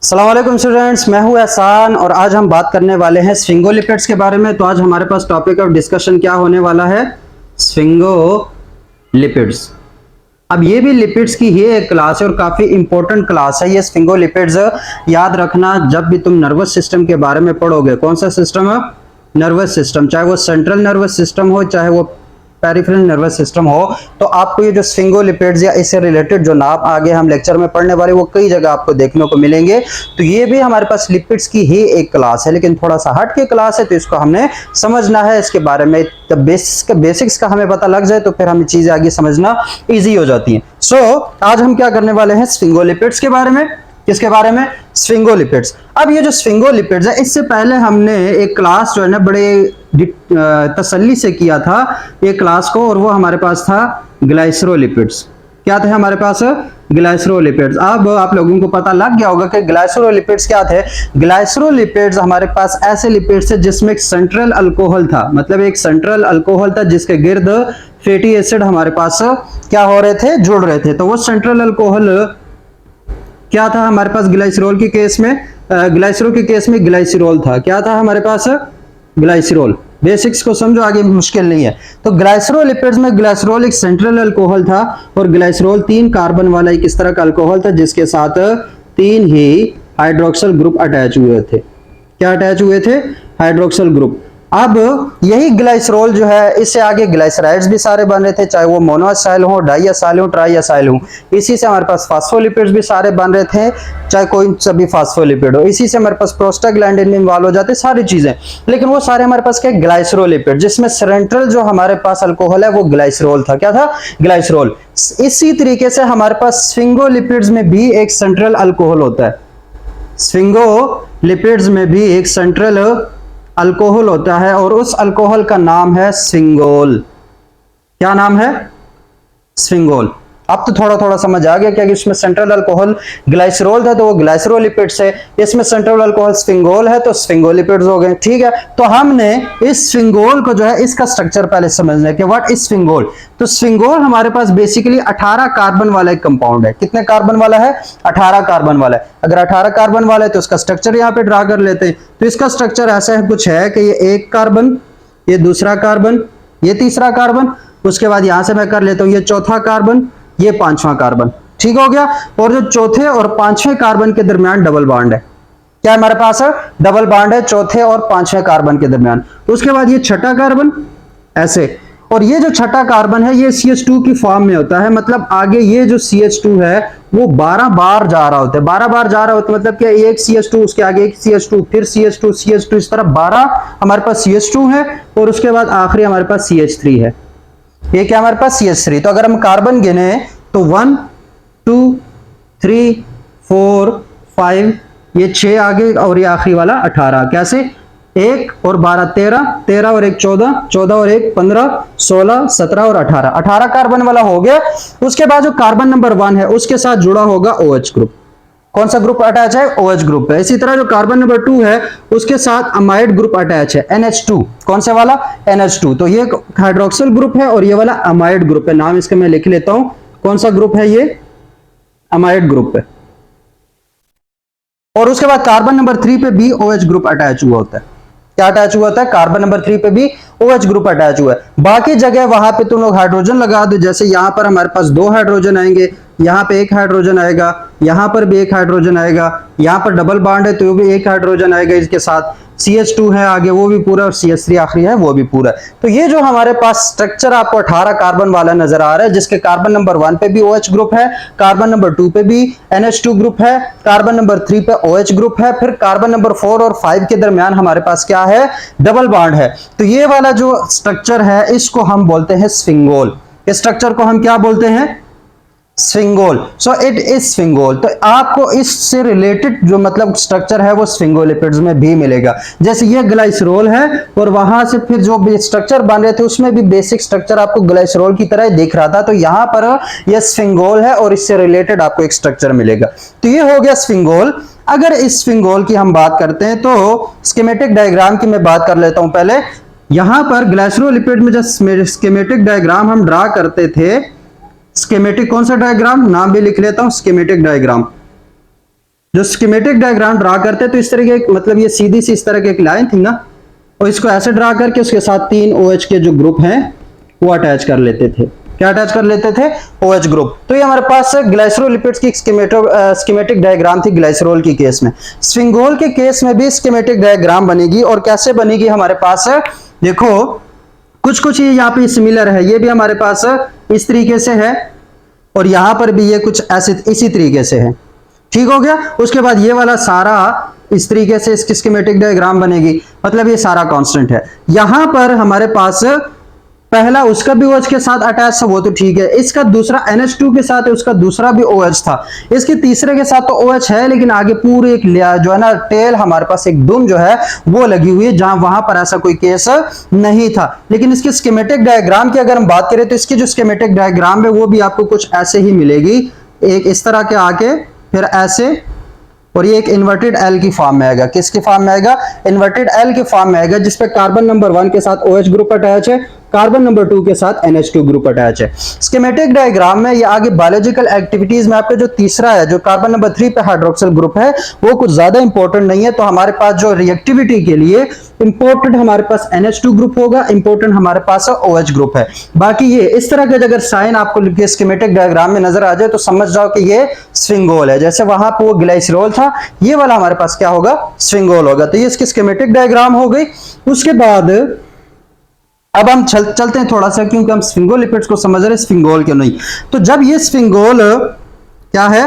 अस्सलाम वालेकुम स्टूडेंट्स, मैं हूं एहसान और आज हम बात करने वाले हैं स्फिंगोलिपिड्स के बारे में। तो आज हमारे पास टॉपिक ऑफ डिस्कशन क्या होने वाला है? स्फिंगोलिपिड्स। अब ये भी लिपिड्स की ही एक क्लास है और काफी इंपॉर्टेंट क्लास है ये स्फिंगोलिपिड्स। याद रखना, जब भी तुम नर्वस सिस्टम के बारे में पढ़ोगे, कौन सा सिस्टम है? नर्वस सिस्टम, चाहे वो सेंट्रल नर्वस सिस्टम हो चाहे वो पेरिफेरल नर्वस सिस्टम हो, तो आपको ये जो स्फिंगोलिपिड्स या इससे रिलेटेड जो नाम आगे हम लेक्चर में पढ़ने वाले वो कई जगह आपको देखने को मिलेंगे। तो ये भी हमारे पास लिपिड्स की ही एक क्लास है, लेकिन थोड़ा सा हट के क्लास है, तो इसको हमने समझना है। इसके बारे में जब बेसिक्स का हमें पता लग जाए तो फिर हमें चीजें आगे समझना ईजी हो जाती हैं। आज हम क्या करने वाले हैं? स्फिंगोलिपिड्स के बारे में। किसके बारे में? स्फिंगोलिपिड्स। अब ये जो स्फिंगोलिपिड्स है, इससे पहले हमने एक क्लास जो है ना बड़े तसल्ली से किया था ये क्लास को, और वो हमारे पास था ग्लाइसरोलिपिड्स। क्या थे हमारे पास? ग्लाइसरोलिपिड्स। अब आप लोगों को पता लग गया होगा कि ग्लाइसरोलिपिड्स क्या थे। ग्लाइसरोलिपिड्स हमारे पास ऐसे लिपिड्स थे जिसमें एक सेंट्रल अल्कोहल था, मतलब एक सेंट्रल अल्कोहल था जिसके गिर्द फैटी एसिड हमारे पास क्या हो रहे थे? जुड़ रहे थे। तो वो सेंट्रल अल्कोहल क्या था हमारे पास? ग्लाइसरोल के केस में ग्लाइसरोल था। क्या था हमारे पास? ग्लाइसरोल। बेसिक्स को समझो, आगे मुश्किल नहीं है। तो ग्लाइसरोलिपिड्स में ग्लाइसरोल एक सेंट्रल अल्कोहल था और ग्लाइसरोल 3 कार्बन वाला एक इस तरह का अल्कोहल था जिसके साथ 3 ही हाइड्रोक्सिल ग्रुप अटैच हुए थे। क्या अटैच हुए थे? Hydroxyl group. अब यही ग्लाइसरोल जो है, इससे आगे ग्लाइसराइड्स भी सारे बन रहे थे, चाहे वो मोनोअसाइल हो, डाइअसाइल हो, ट्राइअसाइल हो। इसी से हमारे पास फास्फोलिपिड्स भी सारे बन रहे थे, चाहे कोई सभी फास्फोलिपिड हो। इसी से हमारे पास प्रोस्टाग्लैंडिन में इन्वॉल्व हो जाते सारी चीजें, लेकिन वो सारे हमारे पास क्या? ग्लाइसरोलिपिड, जिसमें सेंट्रल जो हमारे पास अल्कोहल है वो ग्लाइसरोल था। क्या था? ग्लाइसरोल। इसी तरीके से हमारे पास स्फिंगोलिपिड्स में भी एक सेंट्रल अल्कोहल होता है। स्फिंगोलिपिड्स में भी एक सेंट्रल अल्कोहल होता है और उस अल्कोहल का नाम है स्फिंगोल। क्या नाम है? स्फिंगोल। अब तो थोड़ा थोड़ा समझ आ गया क्या कि इसमें सेंट्रल अल्कोहल ग्लाइसरोल था तो वो ग्लाइसरोलिपिड्स है, इसमें सेंट्रल अल्कोहल स्फिंगोल है तो स्फिंगोलिपिड्स हो गए। ठीक है, तो हमने इस स्फिंगोल को जो है इसका स्ट्रक्चर पहले समझना है कि व्हाट इज स्फिंगोल। तो स्फिंगोल हमारे पास बेसिकली 18 कार्बन वाला एक कंपाउंड है। कितने कार्बन वाला है? 18 कार्बन वाला है। अगर 18 कार्बन वाला है तो उसका स्ट्रक्चर यहाँ पे ड्रा कर लेते हैं। तो इसका स्ट्रक्चर ऐसा है, कुछ है कि ये एक कार्बन, ये दूसरा कार्बन, ये तीसरा कार्बन, उसके बाद यहां से मैं कर लेता हूं ये चौथा कार्बन, ये 5वां कार्बन। ठीक हो गया। और जो चौथे और 5वें कार्बन के दरमियान डबल बॉन्ड है। क्या हमारे पास है? डबल बॉन्ड है चौथे और 5वें कार्बन के दरमियान। उसके बाद ये छठा कार्बन ऐसे, और ये जो छठा कार्बन है ये CH2 की फॉर्म में होता है, मतलब आगे ये जो CH2 है वो 12 बार जा रहा होता है। 12 बार जा रहा होता है मतलब क्या? एक CH2, उसके आगे एक CH2, फिर CH2, इस तरह 12 हमारे पास CH2 है और उसके बाद आखिरी हमारे पास CH3 है। ये क्या हमारे पास? CH3। तो अगर हम कार्बन गिने तो 1 2 3 4 5, ये 6 आगे और ये आखिरी वाला 18। कैसे? 1 और 12 13, 13 और 1 14, 14 और 1 15, 16 17 और 18, 18 कार्बन वाला हो गया। उसके बाद जो कार्बन नंबर 1 है उसके साथ जुड़ा होगा OH ग्रुप। कौन सा ग्रुप अटैच है? OH ग्रुप है। इसी तरह जो कार्बन नंबर 2 है उसके साथ अमाइड ग्रुप अटैच है, NH2। कौन से वाला? NH2। तो ये हाइड्रोक्सिल ग्रुप है और ये वाला अमाइड ग्रुप है। नाम इसका मैं लिख लेता हूं। कौन सा ग्रुप है ये? अमाइड ग्रुप है। और उसके बाद कार्बन नंबर 3 पे भी OH ग्रुप अटैच हुआ होता है। क्या अटैच हुआ होता है? कार्बन नंबर 3 पे भी OH ग्रुप अटैच हुआ है। बाकी जगह वहां पे तुम लोग हाइड्रोजन लगा दो, जैसे यहां पर हमारे पास 2 हाइड्रोजन आएंगे, यहां पे 1 हाइड्रोजन आएगा, यहां पर भी 1 हाइड्रोजन आएगा, यहां पर डबल बॉन्ड है तो भी 1 हाइड्रोजन आएगा, इसके साथ CH2 है आगे वो भी पूरा और CH3 आखिरी है वो भी पूरा। तो ये जो हमारे पास स्ट्रक्चर आपको 18 कार्बन वाला नजर आ रहा है, जिसके कार्बन नंबर 1 पे भी OH ग्रुप है, कार्बन नंबर 2 पे भी NH2 ग्रुप है, कार्बन नंबर 3 पे OH ग्रुप है, फिर कार्बन नंबर 4 और 5 के दरमियान हमारे पास क्या है? डबल बॉन्ड है। तो ये वाला जो स्ट्रक्चर है इसको हम बोलते हैं स्फिंगोल। इस स्ट्रक्चर को हम क्या बोलते हैं? स्फिंगोल। सो इट इज स्फिंगोल। तो आपको इससे रिलेटेड जो मतलब स्ट्रक्चर है वो स्फिंगोलिपिड्स में भी मिलेगा। जैसे ये ग्लाइसरोल है और वहां से फिर जो भी स्ट्रक्चर बन रहे थे उसमें भी बेसिक स्ट्रक्चर आपको ग्लाइसरोल की तरह दिख रहा था, तो यहां पर ये स्फिंगोल है और इससे रिलेटेड आपको एक स्ट्रक्चर मिलेगा। तो ये हो गया स्फिंगोल। अगर इस स्फिंगोल की हम बात करते हैं तो स्कीमेटिक डायग्राम की मैं बात कर लेता हूं पहले। यहां पर ग्लाइसरोलिपिड में जो स्कीमेटिक डायग्राम हम ड्रा करते थे, स्कीमेटिक कौन सा डायग्राम? नाम भी लिख लेता हूं, स्कीमेटिक डायग्राम। जो स्कीमेटिक डायग्राम ड्रा करते हैं तो इस तरह के, मतलब ये सीधी सी इस तरह की एक लाइन थी ना, और इसको ऐसे ड्रा करके उसके साथ 3 OH के जो ग्रुप हैं वो अटैच कर लेते थे। क्या अटैच कर लेते थे? OH group. तो ये हमारे पास ग्लाइसरोलिपिड्स की स्कीमेटिक डायग्राम थी ग्लाइसरोल की केस में। स्फिंगोल के केस में भी स्कीमेटिक डायग्राम बनेगी, और कैसे बनेगी हमारे पास देखो, कुछ कुछ ये यहाँ पे सिमिलर है, ये भी हमारे पास इस तरीके से है, और यहां पर भी ये कुछ ऐसे इसी तरीके से है। ठीक हो गया। उसके बाद ये वाला सारा इस तरीके से इसकी स्कीमेटिक डायग्राम बनेगी, मतलब ये सारा कांस्टेंट है। यहां पर हमारे पास पहला उसका भी OH के साथ अटैच था, वो तो ठीक है। इसका दूसरा NH2 के साथ है, उसका दूसरा भी OH था। इसके तीसरे के साथ तो OH है, लेकिन आगे पूरे एक जो है ना टेल, हमारे पास एक दुम जो है वो लगी हुई है, जहां वहां पर ऐसा कोई केस नहीं था। लेकिन इसके स्कीमेटिक डायग्राम की अगर हम बात करें तो इसकी जो स्कीमेटिक डायग्राम है वो भी आपको कुछ ऐसे ही मिलेगी, एक इस तरह के आके फिर ऐसे, और ये एक इन्वर्टेड एल की फॉर्म में आएगा। किसकी फॉर्म में आएगा? इन्वर्टेड एल की फॉर्म में आएगा, जिसपे कार्बन नंबर 1 के साथ OH ग्रुप अटैच है, कार्बन नंबर 2 के साथ NH2 ग्रुप अटैच है। स्कीमेटिक डायग्राम में ये आगे बायोलॉजिकल एक्टिविटीज में आपका जो तीसरा है, जो कार्बन नंबर 3 पे हाइड्रोक्सिल ग्रुप है, वो कुछ ज्यादा इंपॉर्टेंट नहीं है। तो हमारे पास जो रिएक्टिविटी के लिए इंपॉर्टेंट हमारे पास NH2 ग्रुप होगा, इंपॉर्टेंट हमारे पास OH ग्रुप है। बाकी ये इस तरह के अगर साइन आपको स्कीमेटिक डायग्राम में नजर आ जाए तो समझ जाओ कि ये स्फिंगोल है। जैसे वहां पर वो ग्लाइसरोल था, ये वाला हमारे पास क्या होगा? स्फिंगोल होगा। तो ये इसकी स्कीमेटिक डायग्राम हो गई। उसके बाद अब हम चलते हैं थोड़ा सा, क्योंकि हम स्फिंगोलिपिड्स को समझ रहे हैं, स्फिंगोल क्यों नहीं। तो जब ये स्फिंगोल क्या है,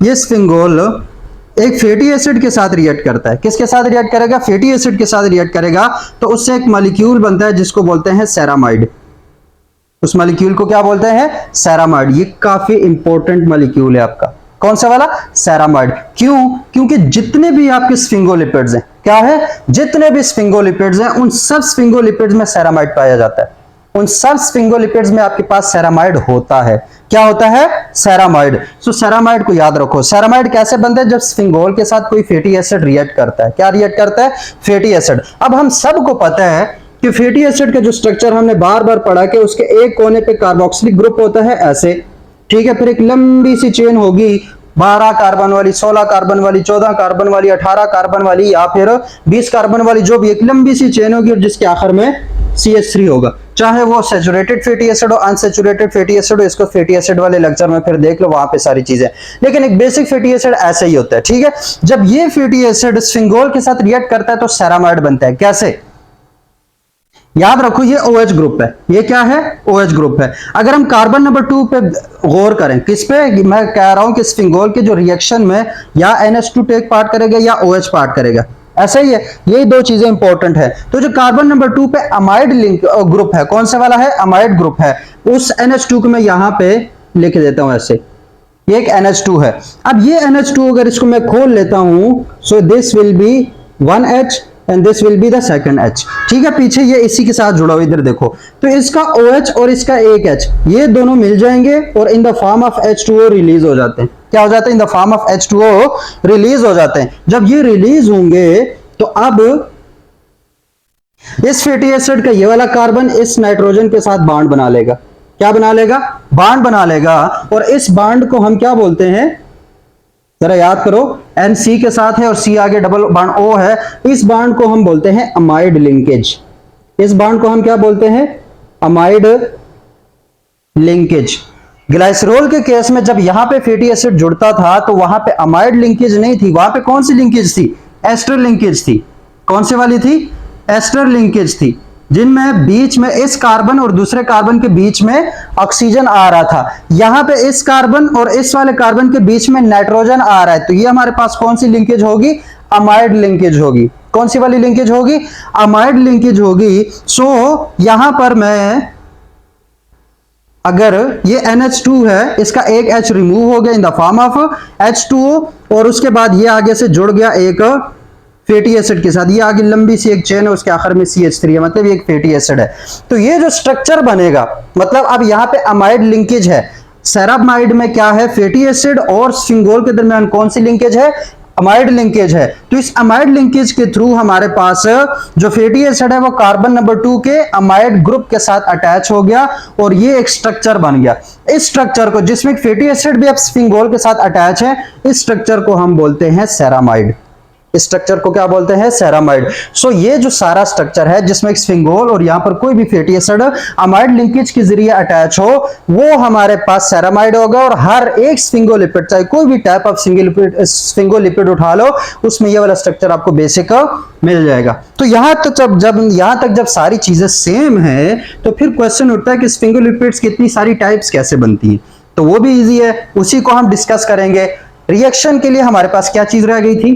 ये स्फिंगोल एक फैटी एसिड के साथ रिएक्ट करता है। किसके साथ रिएक्ट करेगा? फैटी एसिड के साथ रिएक्ट करेगा, तो उससे एक मॉलिक्यूल बनता है जिसको बोलते हैं सेरामाइड। उस मॉलिक्यूल को क्या बोलते हैं? सेरामाइड। ये काफी इंपॉर्टेंट मॉलिक्यूल है आपका। कौन सा वाला? सेरामाइड। क्यों? क्योंकि जितने भी आपके स्फिंगोलिपिड्स हैं, क्या है? जितने भी स्फिंगोलिपिड्स हैं, उन सब स्फिंगोलिपिड्स में सेरामाइड पाया जाता है। उन सब स्फिंगोलिपिड्स में आपके पास सेरामाइड होता है। क्या होता है? सेरामाइड। सो सेरामाइड को याद रखो। सेरामाइड कैसे बनता है? जब स्फिंगोल के साथ कोई फैटी एसिड रिएक्ट करता है। क्या रिएक्ट करता है? Fatty acid. अब हम सबको पता है कि फैटी एसिड का जो स्ट्रक्चर हमने बार बार पढ़ा कि उसके एक कोने पे कार्बोक्सिलिक ग्रुप होता है ऐसे, ठीक है, फिर एक लंबी सी चेन होगी 12 कार्बन वाली, 16 कार्बन वाली, 14 कार्बन वाली, 18 कार्बन वाली, या फिर 20 कार्बन वाली, जो भी एक लंबी सी चेन होगी, और जिसके आखिर में CH3 होगा। चाहे वो सैचुरेटेड फैटी एसिड हो, अनसैचुरेटेड फैटी एसिड हो, इसको फैटी एसिड वाले लेक्चर में फिर देख लो, वहां पे सारी चीजें। लेकिन एक बेसिक फैटी एसिड ऐसे ही होता है, ठीक है। जब ये फैटी एसिड स्फिंगोल के साथ रिएक्ट करता है तो सेरामाइड बनता है। कैसे? याद रखो, ये OH ग्रुप है। ये क्या है? OH ग्रुप है। अगर हम कार्बन नंबर 2 पे गौर करें, किस पे? मैं कह रहा हूं कि स्फिंगोल के जो रिएक्शन में या NH2 टेक पार्ट करेगा या OH पार्ट करेगा, ऐसा ही है। ये दो चीजें इंपॉर्टेंट है। तो जो कार्बन नंबर 2 पे अमाइड लिंक ग्रुप है, कौन सा वाला है? अमाइड ग्रुप है। उस NH2 को मैं यहां पे लिख देता हूं ऐसे, ये एक NH2 है। अब ये NH2 अगर इसको मैं खोल लेता हूं, so this will be 1H and this will be the second H। ठीक है, पीछे ये इसी के साथ जुड़ा हुआ, इधर देखो। तो इसका OH और इसका एक H, ये दोनों मिल जाएंगे और in the form of H2O release हो जाते हैं। क्या हो जाते हैं? In the form of H2O release हो जाते हैं। जब ये रिलीज होंगे तो अब इस फैटी एसिड का ये वाला कार्बन इस नाइट्रोजन के साथ बॉन्ड बना लेगा। क्या बना लेगा? बॉन्ड बना लेगा। और इस बॉन्ड को हम क्या बोलते हैं? जरा याद करो, NC के साथ है और C आगे डबल बॉन्ड O है। इस बॉन्ड को हम बोलते हैं अमाइड लिंकेज। इस बॉन्ड को हम क्या बोलते हैं? Amide linkage. ग्लाइसरोल के केस में जब यहां पे फैटी एसिड जुड़ता था तो वहां पे अमाइड लिंकेज नहीं थी, वहां पे कौन सी लिंकेज थी? एस्टर लिंकेज थी। कौन सी वाली थी? एस्टर लिंकेज थी, जिनमें बीच में इस कार्बन और दूसरे कार्बन के बीच में ऑक्सीजन आ रहा था। यहां पे इस कार्बन और इस वाले कार्बन के बीच में नाइट्रोजन आ रहा है, तो ये हमारे पास कौन सी लिंकेज होगी? अमाइड लिंकेज होगी। कौन सी वाली लिंकेज होगी? अमाइड लिंकेज होगी। सो यहां पर मैं, अगर ये NH2 है, इसका एक H रिमूव हो गया in the form of H2O, और उसके बाद ये आगे से जुड़ गया एक फैटी एसिड के साथ। ये आगे लंबी सी एक चेन है, उसके आखिर में CH3 है, मतलब ये एक फैटी एसिड है। तो ये जो स्ट्रक्चर बनेगा, मतलब अब यहां पे अमाइड लिंकेज है। सेरामाइड में क्या है? फैटी एसिड और स्फिंगोल के दरमियान कौन सी लिंकेज है? अमाइड लिंकेज है। तो इस अमाइड लिंकेज के थ्रू हमारे पास जो फैटी एसिड है वो कार्बन नंबर 2 के अमाइड ग्रुप के साथ अटैच हो गया और ये एक स्ट्रक्चर बन गया। इस स्ट्रक्चर को, जिसमें फैटी एसिड भी अब स्फिंगोल के साथ अटैच है, इस स्ट्रक्चर को हम बोलते हैं सेरामाइड। इस स्ट्रक्चर को क्या बोलते हैं? सेरामाइड। सो ये जो सारा स्ट्रक्चर है जिसमें स्फिंगोल और यहां पर कोई भी फैटी एसिड अमाइड लिंकेज के जरिए अटैच हो, वो हमारे पास सेरामाइड होगा। और हर एक स्फिंगोलिपिड, चाहे कोई भी टाइप ऑफ स्फिंगोलिपिड उठा लो, उसमें ये वाला स्ट्रक्चर आपको बेसिक मिल जाएगा। तो यहां तक जब सारी चीजें सेम है, तो फिर क्वेश्चन उठता है कि स्फिंगोलिपिड्स की इतनी सारी टाइप्स कैसे बनती हैं? तो वो भी इजी है, उसी को हम डिस्कस करेंगे। रिएक्शन के लिए हमारे पास क्या चीज रह गई थी?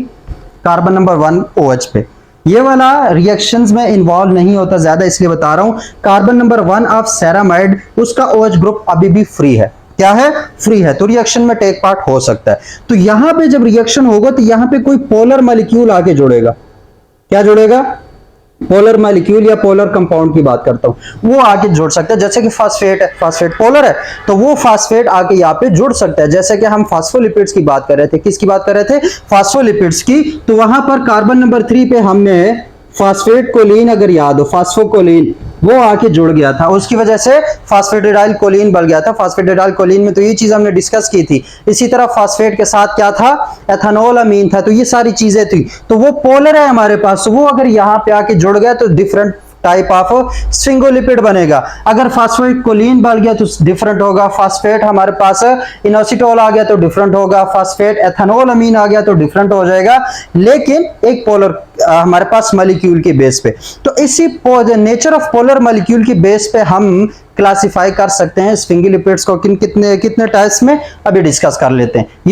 कार्बन नंबर 1 OH पे। ये वाला रिएक्शंस में इन्वॉल्व नहीं होता ज्यादा, इसलिए बता रहा हूं। कार्बन नंबर 1 ऑफ सेरामाइड, उसका OH ग्रुप अभी भी फ्री है। क्या है? फ्री है, तो रिएक्शन में टेक पार्ट हो सकता है। तो यहां पे जब रिएक्शन होगा तो यहां पे कोई पोलर मॉलिक्यूल आके जुड़ेगा। क्या जुड़ेगा? पोलर मॉलिक्यूल या पोलर कंपाउंड की बात करता हूं, वो आके जुड़ सकता है। जैसे कि फास्फेट है, फास्फेट पोलर है, तो वो फास्फेट आके यहाँ पे जुड़ सकता है। जैसे कि हम फास्फोलिपिड्स की बात कर रहे थे, किसकी बात कर रहे थे? फास्फोलिपिड्स की। तो वहां पर कार्बन नंबर 3 पे हमने फास्फेट कोलिन, अगर याद हो, फास्फोकोलिन, वो आके जुड़ गया था, उसकी वजह से फास्फेटिडाइल कोलिन बन गया था। फास्फेटिडाइल कोलिन में तो ये चीज हमने डिस्कस की थी। इसी तरह फास्फेट के साथ क्या था? एथेनॉल अमीन था। तो ये सारी चीजें थी, तो वो पोलर है हमारे पास। वो अगर यहाँ पे आके जुड़ गया तो डिफरेंट टाइप ऑफ स्फिंगोलिपिड बनेगा। अगर फास्फेट कोलिन बन गया तो डिफरेंट होगा। फास्फेट हमारे पास इनोसिटोल आ गया तो डिफरेंट होगा। फास्फेट एथेनॉल अमीन आ गया तो डिफरेंट हो जाएगा, लेकिन एक पोलर हमारे पास मॉलिक्यूल के बेस पे। तो इसी नेचर ऑफ पोलर मॉलिक्यूल के बेस पे हम क्लासिफाई कर सकते हैं स्फिंगोलिपिड्स को। कितने टाइप्स में अभी डिस्कस कर लेते हैं।